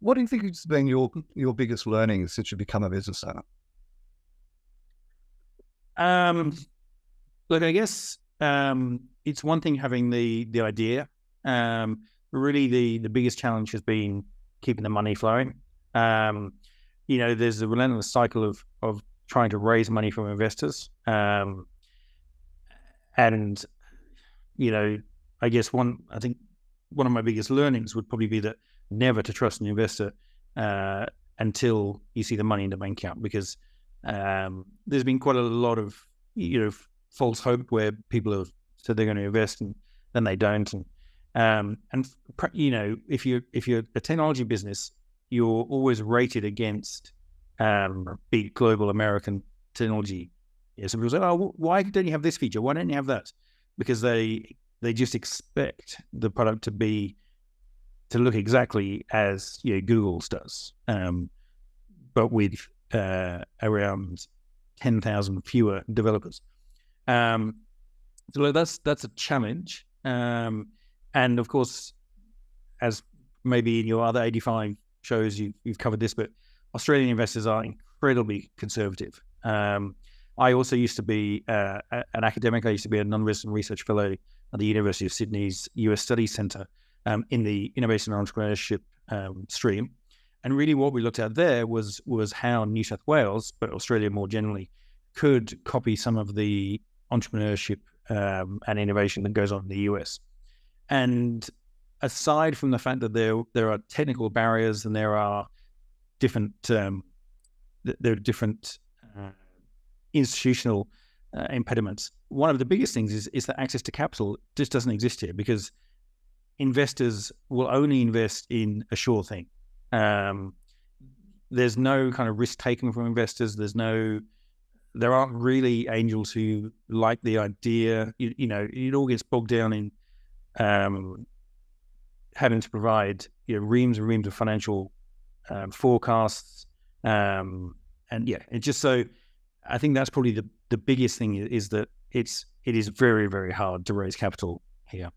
what do you think has been your biggest learning since you become a business owner? Look, I guess it's one thing having the idea. Really, the biggest challenge has been keeping the money flowing. There's a relentless cycle of trying to raise money from investors. And I guess I think one of my biggest learnings would probably be that never to trust an investor until you see the money in the bank account, because there's been quite a lot of false hope where people have said they're going to invest and then they don't. And if you're a technology business, you're always rated against big global American technology. Yeah, some people say, "Oh, why don't you have this feature? Why don't you have that?" Because they just expect the product to look exactly as Google's does, but with around 10,000 fewer developers. So that's a challenge. And of course, as maybe in your other 85 shows, you've covered this, but Australian investors are incredibly conservative. I also used to be an academic. I used to be a non-resident research fellow at the University of Sydney's US Studies Centre in the innovation and entrepreneurship stream. And really what we looked at there was how New South Wales, but Australia more generally, could copy some of the entrepreneurship and innovation that goes on in the US. And aside from the fact that there are technical barriers and there are different institutional impediments, one of the biggest things is that access to capital just doesn't exist here, because investors will only invest in a sure thing. There's no kind of risk taken from investors. There aren't really angels who like the idea. It all gets bogged down in having to provide reams and reams of financial forecasts, and it's just so. I think that's probably the biggest thing is that it is very, very hard to raise capital here.